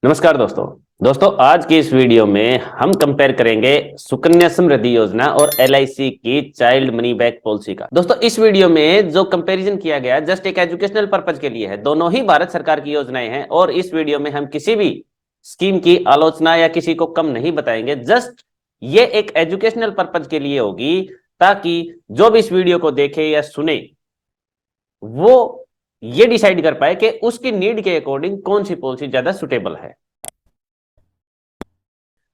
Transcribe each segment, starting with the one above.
नमस्कार दोस्तों आज की इस वीडियो में हम कंपेयर करेंगे सुकन्या समृद्धि योजना और एलआईसी की चाइल्ड मनी बैक पॉलिसी का। दोस्तों इस वीडियो में जो कंपैरिजन किया गया जस्ट एक एजुकेशनल पर्पज के लिए है। दोनों ही भारत सरकार की योजनाएं हैं और इस वीडियो में हम किसी भी स्कीम की आलोचना या किसी को कम नहीं बताएंगे। जस्ट ये एक एजुकेशनल पर्पज के लिए होगी ताकि जो भी इस वीडियो को देखे या सुने वो ये डिसाइड कर पाए कि उसकी नीड के अकॉर्डिंग कौन सी पॉलिसी ज्यादा सुटेबल है।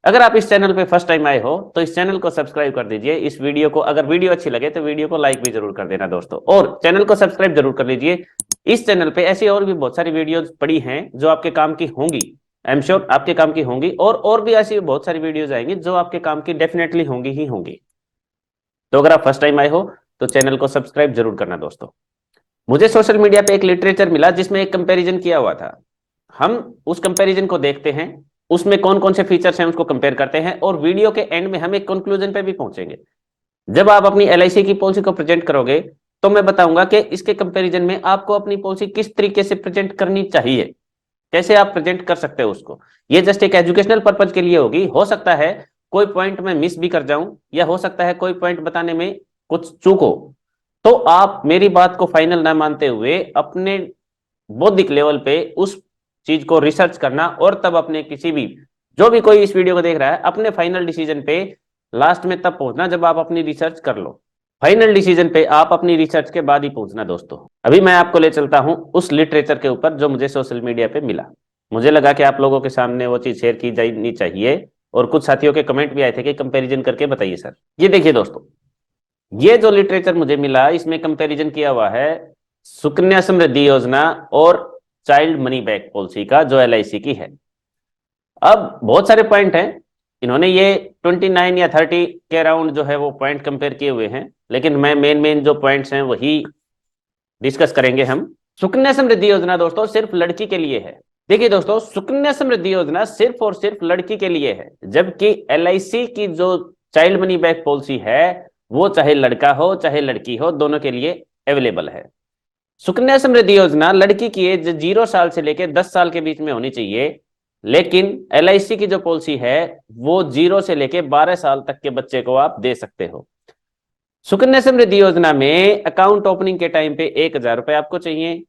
अगर आप इस चैनल पे फर्स्ट टाइम आए हो तो इस चैनल को सब्सक्राइब कर दीजिए। इस वीडियो को अगर वीडियो अच्छी लगे तो वीडियो को लाइक भी जरूर कर देना दोस्तों, और चैनल को सब्सक्राइब जरूर कर लीजिए। इस चैनल पे ऐसी और भी बहुत सारी वीडियोस पड़ी हैं जो आपके काम की होंगी। आई एम श्योर आपके काम की होंगी, और भी ऐसी बहुत सारी वीडियोज आएंगी जो आपके काम की डेफिनेटली होंगी ही होंगी। तो अगर आप फर्स्ट टाइम आए हो तो चैनल को सब्सक्राइब जरूर करना दोस्तों। मुझे सोशल मीडिया पे एक लिटरेचर मिला जिसमें एक कंपैरिजन किया हुआ था। हम उस कंपैरिजन को देखते हैं, उसमें कौन कौन से फीचर्स हैं उसको कंपेयर करते हैं, और वीडियो के एंड में हम एक कंक्लूजन पे भी पहुंचेंगे। जब आप अपनी एलआईसी की पॉलिसी को प्रेजेंट करोगे तो मैं बताऊंगा कि इसके कंपैरिजन में आपको अपनी पॉलिसी किस तरीके से प्रेजेंट करनी चाहिए, कैसे आप प्रेजेंट कर सकते हो उसको। ये जस्ट एक एजुकेशनल पर्पज के लिए होगी। हो सकता है कोई पॉइंट में मिस भी कर जाऊं, या हो सकता है कोई पॉइंट बताने में कुछ चूक हो, तो आप मेरी बात को फाइनल ना मानते हुए अपने बौद्धिक लेवल पे उस चीज को रिसर्च करना, और तब अपने किसी भी जो भी कोई इस वीडियो को देख रहा है अपने फाइनल डिसीजन पे लास्ट में तब पहुंचना जब आप अपनी रिसर्च कर लो। फाइनल डिसीजन पे आप अपनी रिसर्च के बाद ही पहुंचना दोस्तों। अभी मैं आपको ले चलता हूं उस लिटरेचर के ऊपर जो मुझे सोशल मीडिया पे मिला। मुझे लगा कि आप लोगों के सामने वो चीज शेयर की जानी चाहिए, और कुछ साथियों के कमेंट भी आए थे कि कंपैरिजन करके बताइए सर। ये देखिए दोस्तों, ये जो लिटरेचर मुझे मिला इसमें कंपैरिजन किया हुआ है सुकन्या समृद्धि योजना और चाइल्ड मनी बैक पॉलिसी का जो एलआईसी की है। अब बहुत सारे पॉइंट हैं, इन्होंने ये 29 या 30 के अराउंड जो है वो पॉइंट कंपेयर किए हुए हैं, लेकिन मैं मेन जो पॉइंट्स हैं वही डिस्कस करेंगे हम। सुकन्या समृद्धि योजना दोस्तों सिर्फ लड़की के लिए है। देखिए दोस्तों, सुकन्या समृद्धि योजना सिर्फ और सिर्फ लड़की के लिए है, जबकि एलआईसी की जो चाइल्ड मनी बैक पॉलिसी है वो चाहे लड़का हो चाहे लड़की हो दोनों के लिए अवेलेबल है। सुकन्या समृद्धि योजना लड़की की एज 0 साल से लेकर 10 साल के बीच में होनी चाहिए, लेकिन एलआईसी की जो पॉलिसी है वो 0 से लेकर 12 साल तक के बच्चे को आप दे सकते हो। सुकन्या समृद्धि योजना में अकाउंट ओपनिंग के टाइम पे 1,000 रुपए आपको चाहिए,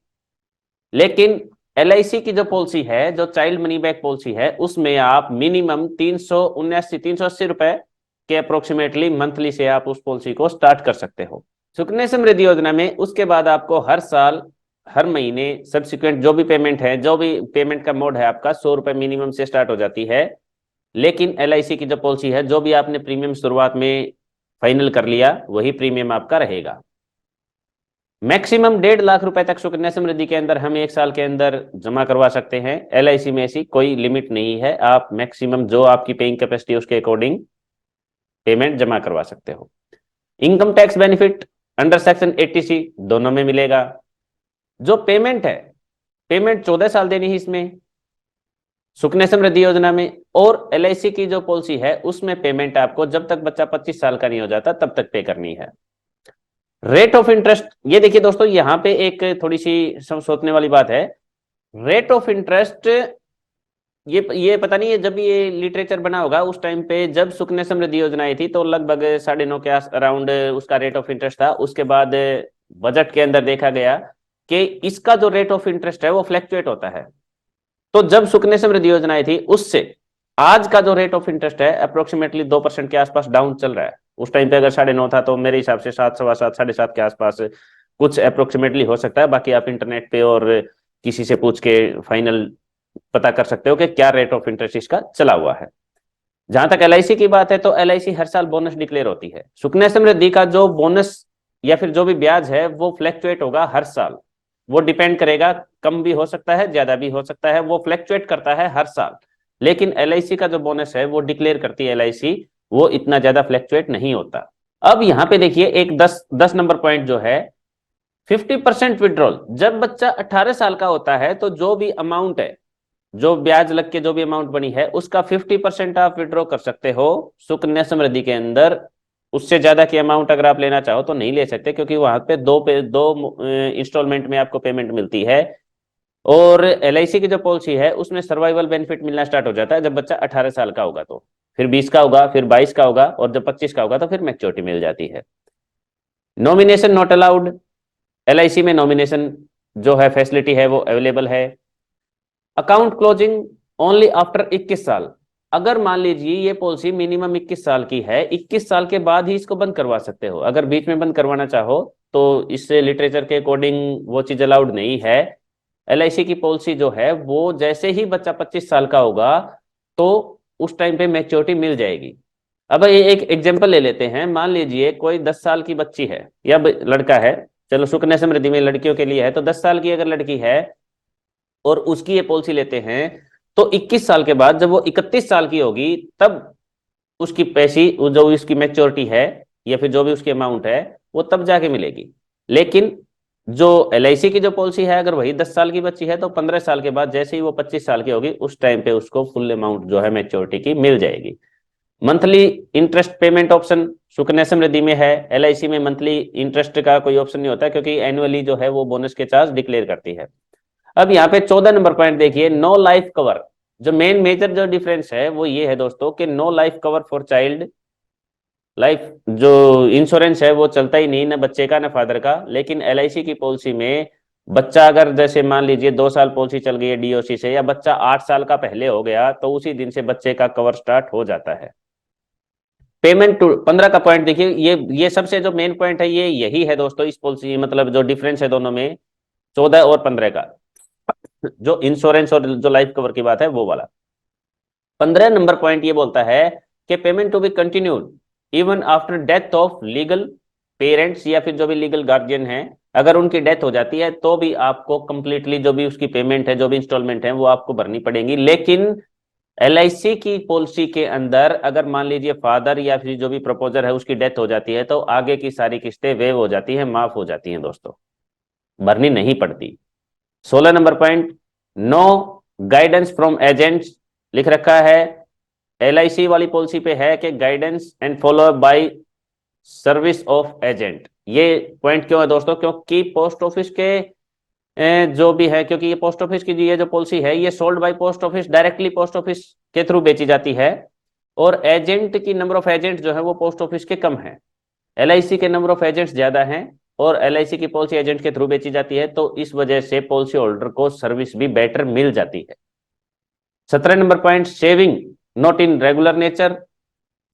लेकिन एलआईसी की जो पॉलिसी है, जो चाइल्ड मनी बैक पॉलिसी है, उसमें आप मिनिमम 380 के अप्रोक्सीमेटली मंथली से आप उस पॉलिसी को स्टार्ट कर सकते हो। सुकन्या समृद्धि योजना में उसके बाद आपको हर साल हर महीने सब्सिक्वेंट जो भी पेमेंट है, जो भी पेमेंट का मोड है आपका 100 रुपए मिनिमम से स्टार्ट हो जाती है। लेकिन एलआईसी की जो पॉलिसी है, जो भी आपने प्रीमियम शुरुआत में फाइनल कर लिया वही प्रीमियम आपका रहेगा। मैक्सिमम 1.5 लाख तक सुकन्या समृद्धि के अंदर हम 1 साल के अंदर जमा करवा सकते हैं। एलआईसी में ऐसी कोई लिमिट नहीं है, आप मैक्सिमम जो आपकी पेइंग कैपेसिटी उसके अकॉर्डिंग पेमेंट जमा करवा सकते हो। Income tax benefit under section 80C दोनों में मिलेगा। जो पेमेंट है, पेमेंट 14 साल देनी है इसमें सुकन्या समृद्धि योजना में, और एलआईसी की जो पॉलिसी है उसमें पेमेंट आपको जब तक बच्चा 25 साल का नहीं हो जाता तब तक पे करनी है। रेट ऑफ इंटरेस्ट, ये देखिए दोस्तों, यहाँ पे एक थोड़ी सी सोचने वाली बात है। रेट ऑफ इंटरेस्ट ये पता नहीं है, जब ये लिटरेचर बना होगा उस टाइम पे जब सुकन्या समृद्धि योजना आई थी तो लगभग 9.5 के अराउंड उसका रेट ऑफ इंटरेस्ट था। उसके बाद बजट के अंदर देखा गया कि इसका जो रेट ऑफ इंटरेस्ट है वो फ्लैक्चुएट होता है। तो जब सुकन्या समृद्धि योजना आई थी उससे आज का जो रेट ऑफ इंटरेस्ट है अप्रोक्सीमेटली 2% के आसपास डाउन चल रहा है। उस टाइम पे अगर 9.5 था तो मेरे हिसाब से 7, 7.25, 7.5 के आसपास कुछ अप्रोक्सीमेटली हो सकता है। बाकी आप इंटरनेट पे और किसी से पूछ के फाइनल पता कर सकते हो कि क्या रेट ऑफ इंटरेस्ट इसका चला हुआ है। जहां तक एलआईसी की बात है तो एलआईसी हर साल बोनस डिक्लेयर होती है। सुकन्या समृद्धि का जो बोनस या फिर जो भी ब्याज है वो फ्लैक्चुएट होगा हर साल। वो डिपेंड करेगा, कम भी हो सकता है ज्यादा भी हो सकता है, वो फ्लैक्चुएट करता है हर साल। लेकिन एलआईसी का जो बोनस है वो डिक्लेयर करती है एलआईसी, वो इतना ज्यादा फ्लैक्चुएट नहीं होता। अब यहाँ पे देखिए एक 10 नंबर पॉइंट जो है 50% विड्रॉल। जब बच्चा 18 साल का होता है तो जो भी अमाउंट है, जो ब्याज लग के जो भी अमाउंट बनी है उसका 50% आप विड्रॉ कर सकते हो सुकन्या समृद्धि के अंदर। उससे ज्यादा की अमाउंट अगर आप लेना चाहो तो नहीं ले सकते, क्योंकि वहां पे दो इंस्टॉलमेंट में आपको पेमेंट मिलती है। और LIC की जो पॉलिसी है उसमें सर्वाइवल बेनिफिट मिलना स्टार्ट हो जाता है जब बच्चा 18 साल का होगा, तो फिर 20 का होगा, फिर 22 का होगा, और जब 25 का होगा तो फिर मैच्योरिटी मिल जाती है। नॉमिनेशन नॉट अलाउड, LIC में नॉमिनेशन जो है फैसिलिटी है वो अवेलेबल है। अकाउंट क्लोजिंग ओनली आफ्टर 21 साल, अगर मान लीजिए ये पॉलिसी मिनिमम 21 साल की है, 21 साल के बाद ही इसको बंद करवा सकते हो। अगर बीच में बंद करवाना चाहो तो इससे लिटरेचर के अकॉर्डिंग वो चीज अलाउड नहीं है। LIC की पॉलिसी जो है वो जैसे ही बच्चा 25 साल का होगा तो उस टाइम पे मैच्योरिटी मिल जाएगी। अब ये एक एग्जांपल ले लेते हैं, मान लीजिए कोई 10 साल की बच्ची है या लड़का है, चलो सुकन्या समृद्धि में लड़कियों के लिए है, तो 10 साल की अगर लड़की है और उसकी ये पॉलिसी लेते हैं तो 21 साल के बाद जब वो 31 साल की होगी तब उसकी पैसी जो उसकी मैच्योरिटी है या फिर जो भी उसकी अमाउंट है वो तब जाके मिलेगी। लेकिन जो LIC की जो पॉलिसी है अगर वही 10 साल की बच्ची है तो 15 साल के बाद जैसे ही वो 25 साल की होगी उस टाइम पे उसको फुल अमाउंट जो है मैच्योरिटी की मिल जाएगी। Monthly interest payment option Sukanya Samriddhi में है, LIC में मंथली इंटरेस्ट का कोई ऑप्शन नहीं होता क्योंकि एनुअली जो है वो बोनस के चार्ज डिक्लेयर करती है। अब यहाँ पे 14 नंबर पॉइंट देखिए, नो लाइफ कवर। जो मेन मेजर जो डिफरेंस है वो ये है दोस्तों कि no life cover for child, life जो इंश्योरेंस है वो चलता ही नहीं, ना बच्चे का ना फादर का। लेकिन LIC की पॉलिसी में बच्चा अगर जैसे मान लीजिए 2 साल पॉलिसी चल गई है DOC से, या बच्चा 8 साल का पहले हो गया तो उसी दिन से बच्चे का कवर स्टार्ट हो जाता है। पेमेंट टू 15 का पॉइंट देखिए, ये सबसे जो मेन पॉइंट है ये यही है दोस्तों इस पॉलिसी, मतलब जो डिफरेंस है दोनों में 14 और 15 का, जो इंश्योरेंस और जो लाइफ कवर की बात है वो वाला। 15 नंबर पॉइंट ये बोलता है कि payment to be continued even after death of legal parents, या फिर जो भी लीगल गार्जियन है अगर उनकी डेथ हो जाती है तो भी आपको कंप्लीटली जो भी उसकी पेमेंट है, जो भी इंस्टॉलमेंट है वो आपको भरनी पड़ेगी। लेकिन LIC की पॉलिसी के अंदर अगर मान लीजिए फादर या फिर जो भी प्रपोजर है उसकी डेथ हो जाती है तो आगे की सारी किस्तें वेव हो जाती है, माफ हो जाती हैं दोस्तों, भरनी नहीं पड़ती। 16 number point, no guidance from agents लिख रखा है। LIC वाली पॉलिसी पे है कि guidance and follow by service of agent. ये पॉइंट क्यों है दोस्तों? क्योंकि पोस्ट ऑफिस के जो भी है, क्योंकि ये पोस्ट ऑफिस की ये जो पॉलिसी है ये sold by post office, directly post office के थ्रू बेची जाती है, और एजेंट की नंबर ऑफ एजेंट जो है वो पोस्ट ऑफिस के कम है। LIC के नंबर ऑफ एजेंट्स ज्यादा हैं और LIC की पॉलिसी एजेंट के थ्रू बेची जाती है, तो इस वजह से पॉलिसी होल्डर को सर्विस भी बेटर मिल जाती है। 17 number point, saving not in regular nature.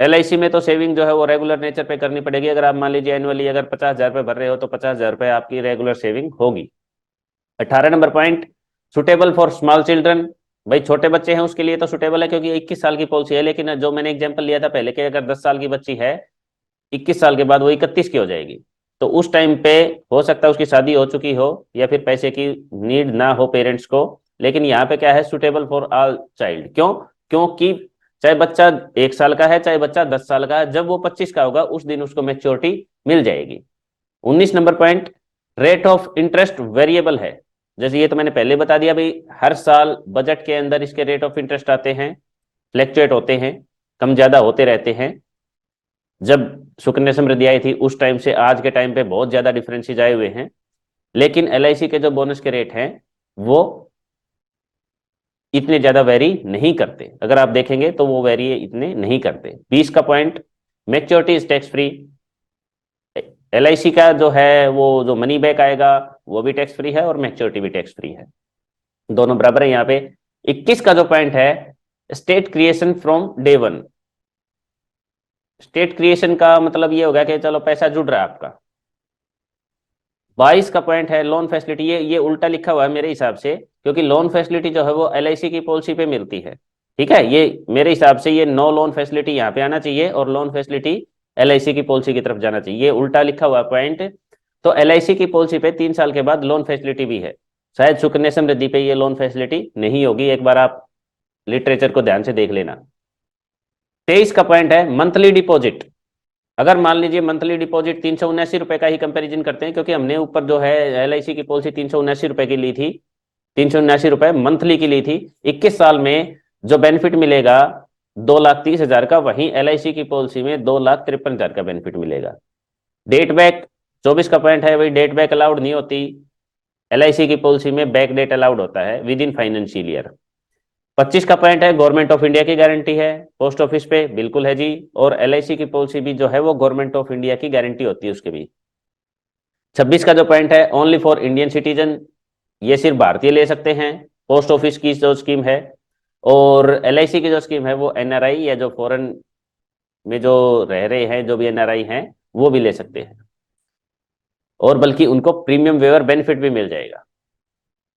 LIC में तो सेविंग जो है वो रेगुलर नेचर पे करनी पड़ेगी। अगर आप मान लीजिए एनुअली अगर 50,000 रुपए भर रहे हो तो 50,000 रुपए आपकी रेगुलर सेविंग होगी। 18 number point, suitable for small children. भाई छोटे बच्चे हैं उसके लिए तो सुटेबल है क्योंकि 21 साल की पॉलिसी है। लेकिन जो मैंने एग्जांपल लिया था पहले कि अगर 10 साल की बच्ची है 21 साल के बाद वो 31 की हो जाएगी तो उस टाइम पे हो सकता है उसकी शादी हो चुकी हो या फिर पैसे की नीड ना हो पेरेंट्स को। लेकिन यहाँ पे क्या है, सुटेबल फॉर ऑल चाइल्ड। क्यों? क्योंकि चाहे बच्चा 1 साल का है चाहे बच्चा 10 साल का है, जब वो 25 का होगा उस दिन उसको मैच्योरिटी मिल जाएगी। 19 number point, rate of interest variable है। जैसे ये तो मैंने पहले बता दिया भाई, हर साल बजट के अंदर इसके रेट ऑफ इंटरेस्ट आते हैं, फ्लैक्चुएट होते हैं, कम ज्यादा होते रहते हैं। जब सुकन्या समृद्धि आई थी उस टाइम से आज के टाइम पे बहुत ज्यादा डिफरेंसेस आए हुए हैं। लेकिन LIC के जो बोनस के रेट हैं वो इतने ज्यादा वेरी नहीं करते, अगर आप देखेंगे तो वो वेरी इतने नहीं करते। 20 का point, maturity is tax free. LIC का जो है वो जो मनी बैक आएगा वो भी टैक्स फ्री है और मैच्योरिटी भी टैक्स फ्री है, दोनों बराबर है यहाँ पे। 21 का जो पॉइंट है, state creation from day one. State creation का मतलब ये होगा कि चलो पैसा जुड़ रहा है आपका। 22 का पॉइंट है लोन फैसिलिटी। ये उल्टा लिखा हुआ है मेरे हिसाब से, क्योंकि लोन फैसिलिटी जो है वो LIC की पॉलिसी पे मिलती है। ठीक है, ये मेरे हिसाब से ये नो लोन फैसिलिटी यहाँ पे आना चाहिए और लोन फैसिलिटी LIC की पॉलिसी की तरफ जाना चाहिए। ये उल्टा लिखा हुआ पॉइंट। तो LIC की पॉलिसी पे 3 साल के बाद लोन फैसिलिटी भी है, शायद सुकन्या समृद्धि पे ये लोन फैसिलिटी नहीं होगी। एक बार आप लिटरेचर को ध्यान से देख लेना। 23 का पॉइंट है मंथली डिपॉजिट। अगर मान लीजिए मंथली डिपॉजिट 379 रुपए का ही कंपैरिजन करते हैं, क्योंकि हमने ऊपर जो है LIC की पॉलिसी 379 रुपए की ली थी, 379 रुपए मंथली की ली थी। 21 साल में जो बेनिफिट मिलेगा 2,30,000 का, वहीं LIC की पॉलिसी में 2,53,000 का बेनिफिट मिलेगा। डेट बैक 24 का पॉइंट है भाई, डेट बैक अलाउड नहीं होती। LIC की पॉलिसी में बैक डेट अलाउड होता है विद इन फाइनेंशियल ईयर। 25 का पॉइंट है, गवर्नमेंट ऑफ इंडिया की गारंटी है पोस्ट ऑफिस पे, बिल्कुल है जी। और LIC की पॉलिसी भी जो है वो गवर्नमेंट ऑफ इंडिया की गारंटी होती है उसके भी। 26 का जो पॉइंट है, ओनली फॉर इंडियन सिटीजन, ये सिर्फ भारतीय ले सकते हैं पोस्ट ऑफिस की जो स्कीम है। और LIC की जो स्कीम है वो NRI या जो फॉरेन में जो रह रहे हैं, जो भी NRI हैं, वो भी ले सकते हैं, और बल्कि उनको प्रीमियम वेवर बेनिफिट भी मिल जाएगा।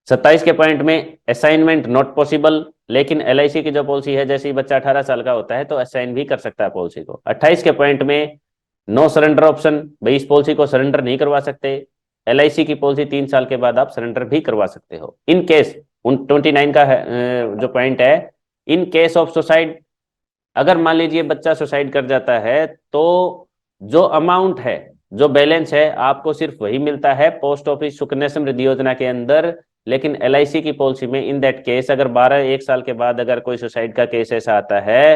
27 के पॉइंट में असाइनमेंट नॉट पॉसिबल, लेकिन LIC की जो पॉलिसी है, जैसे ही बच्चा 18 साल का होता है तो असाइन भी कर सकता है पॉलिसी को। 28 के पॉइंट में नो सरेंडर ऑप्शन, भाई इस पॉलिसी को सरेंडर नहीं करवा सकते। LIC की पॉलिसी 3 साल के बाद आप सरेंडर भी करवा सकते हो इन केस। 29 का जो पॉइंट है, इन केस ऑफ सुसाइड, अगर मान लीजिए बच्चा सुसाइड कर जाता है तो जो अमाउंट है, जो बैलेंस है, आपको सिर्फ वही मिलता है पोस्ट ऑफिस सुकन्या समृद्धि योजना के अंदर। लेकिन LIC की पॉलिसी में इन दैट केस अगर 1 साल के बाद अगर कोई सुसाइड का केस ऐसा आता है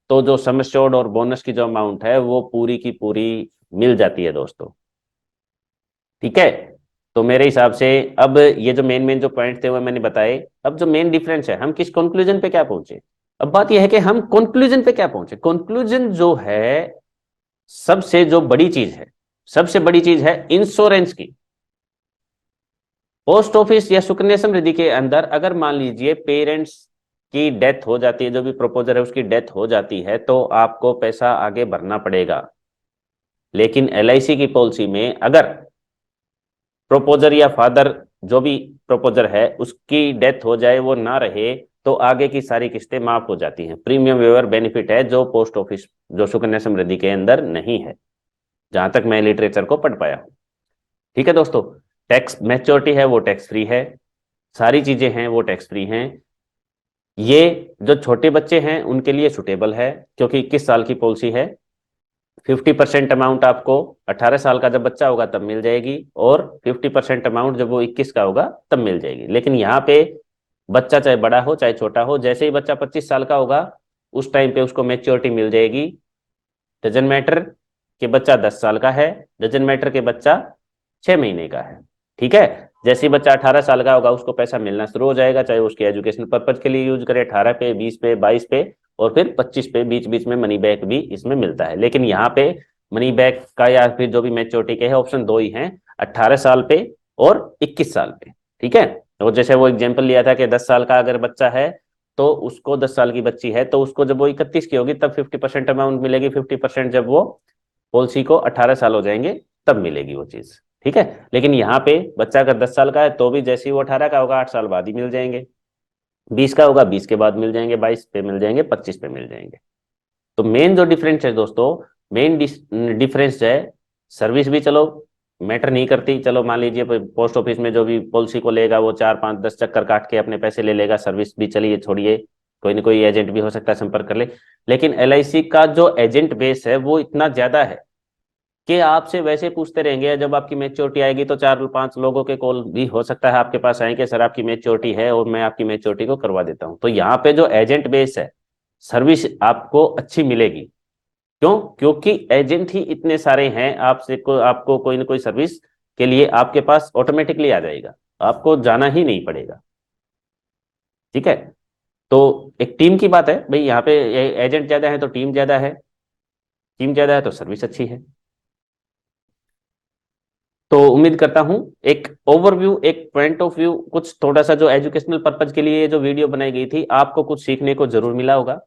तो जो सम एश्योर्ड और बोनस की जो अमाउंट है वो पूरी की पूरी मिल जाती है दोस्तों। ठीक है, तो मेरे हिसाब से अब ये जो मेन जो पॉइंट थे वो मैंने बताए। अब जो मेन डिफरेंस है, हम किस कंक्लूजन पे क्या पहुंचे। अब बात यह है कि हम कंक्लूजन पे क्या पहुंचे। कंक्लूजन जो है, सबसे जो बड़ी चीज है, सबसे बड़ी चीज है इंश्योरेंस की। पोस्ट ऑफिस या सुकन्या समृद्धि के अंदर अगर मान लीजिए पेरेंट्स की डेथ हो जाती है, जो भी प्रोपोजर है उसकी डेथ हो जाती है, तो आपको पैसा आगे भरना पड़ेगा। लेकिन LIC की पॉलिसी में अगर प्रोपोजर या फादर, जो भी प्रोपोजर है, उसकी डेथ हो जाए, वो ना रहे, तो आगे की सारी किस्तें माफ हो जाती हैं। प्रीमियम वेवर बेनिफिट है जो पोस्ट ऑफिस, जो सुकन्या समृद्धि के अंदर नहीं है, जहां तक मैं लिटरेचर को पढ़ पाया हूं। ठीक है दोस्तों, टैक्स मैच्योरिटी है वो टैक्स फ्री है, सारी चीजें हैं वो टैक्स फ्री हैं। ये जो छोटे बच्चे हैं उनके लिए सुटेबल है, क्योंकि 21 साल की पॉलिसी है। 50% अमाउंट आपको 18 साल का जब बच्चा होगा तब मिल जाएगी, और 50% अमाउंट जब वो 21 का होगा तब मिल जाएगी। लेकिन यहाँ पे बच्चा चाहे बड़ा हो चाहे छोटा हो, जैसे ही बच्चा 25 साल का होगा उस टाइम पे उसको मैच्योरिटी मिल जाएगी। डजन मैटर कि बच्चा 10 साल का है, डजन मैटर के बच्चा 6 महीने का है। ठीक है, जैसे ही बच्चा 18 साल का होगा उसको पैसा मिलना शुरू हो जाएगा, चाहे उसके एजुकेशन पर्पज के लिए यूज करे, 18 पे, 20 पे, 22 पे, और फिर 25 पे, बीच बीच में मनी बैक भी इसमें मिलता है। लेकिन यहाँ पे मनी बैक का या फिर जो भी मैच्योरिटी के है, ऑप्शन दो ही हैं, 18 साल पे और 21 साल पे। ठीक है, और जैसे वो एग्जाम्पल लिया था कि 10 साल का अगर बच्चा है तो उसको, 10 साल की बच्ची है तो उसको जब वो 31 की होगी तब 50% अमाउंट मिलेगी, 50% जब वो पॉलिसी को 18 साल हो जाएंगे तब मिलेगी वो चीज। ठीक है, लेकिन यहाँ पे बच्चा अगर 10 साल का है तो भी जैसे ही वो 18 का होगा 8 साल बाद ही मिल जाएंगे, 20 का होगा 20 के बाद मिल जाएंगे, 22 पे मिल जाएंगे, 25 पे मिल जाएंगे। तो मेन जो डिफरेंस है दोस्तों, मेन डिफरेंस है, सर्विस भी चलो मैटर नहीं करती। चलो मान लीजिए पोस्ट ऑफिस में जो भी पॉलिसी को लेगा वो 4, 5, 10 चक्कर काट के अपने पैसे ले लेगा, सर्विस भी चलिए छोड़िए, कोई ना कोई एजेंट भी हो सकता है संपर्क कर ले। लेकिन LIC का जो एजेंट बेस है वो इतना ज्यादा है कि आपसे वैसे पूछते रहेंगे, जब आपकी मैच्योरिटी आएगी तो 4-5 लोगों के कॉल भी हो सकता है आपके पास आएंगे, सर आपकी मैच्योरिटी है और मैं आपकी मैच्योरिटी को करवा देता हूं। तो यहाँ पे जो एजेंट बेस है, सर्विस आपको अच्छी मिलेगी। क्यों? क्योंकि एजेंट ही इतने सारे हैं, आपको कोई ना कोई सर्विस के लिए आपके पास ऑटोमेटिकली आ जाएगा, आपको जाना ही नहीं पड़ेगा। ठीक है, तो एक टीम की बात है भाई, यहाँ पे एजेंट ज्यादा है तो टीम ज्यादा है, टीम ज्यादा है तो सर्विस अच्छी है। तो उम्मीद करता हूं एक ओवरव्यू, एक पॉइंट ऑफ व्यू, कुछ थोड़ा सा जो एजुकेशनल पर्पज के लिए जो वीडियो बनाई गई थी, आपको कुछ सीखने को जरूर मिला होगा।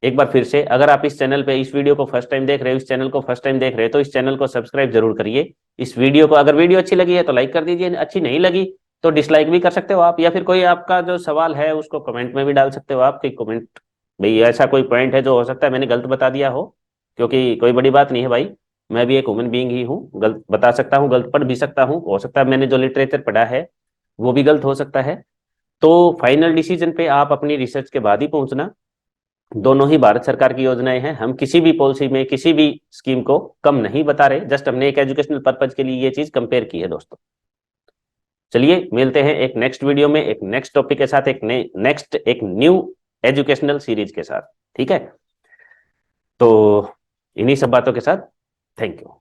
एक बार फिर से, अगर आप इस चैनल पे इस वीडियो को फर्स्ट टाइम देख रहे हो, इस चैनल को फर्स्ट टाइम देख रहे हो, तो इस चैनल को सब्सक्राइब जरूर करिए। इस वीडियो को, अगर वीडियो अच्छी लगी है तो लाइक कर दीजिए, अच्छी नहीं लगी तो डिसलाइक भी कर सकते हो आप, या फिर कोई आपका जो सवाल है उसको कमेंट में भी डाल सकते हो आप, कि कमेंट भाई ऐसा कोई पॉइंट है जो हो सकता है मैंने गलत बता दिया हो, क्योंकि कोई बड़ी बात नहीं है भाई, मैं भी एक ह्यूमन बीइंग ही हूँ, गलत बता सकता हूँ, गलत पढ़ भी सकता हूँ, हो सकता है मैंने जो लिटरेचर पढ़ा है वो भी गलत हो सकता है। तो फाइनल डिसीजन पे आप अपनी रिसर्च के बाद ही पहुंचना। दोनों ही भारत सरकार की योजनाएं हैं, हम किसी भी पॉलिसी में किसी भी स्कीम को कम नहीं बता रहे, जस्ट हमने एक एजुकेशनल पर्पज के लिए ये चीज कंपेयर की है दोस्तों। चलिए मिलते हैं एक नेक्स्ट वीडियो में, एक नेक्स्ट टॉपिक के साथ, एक न्यू एजुकेशनल सीरीज के साथ। ठीक है, तो इन्हीं सब बातों के साथ थैंक यू।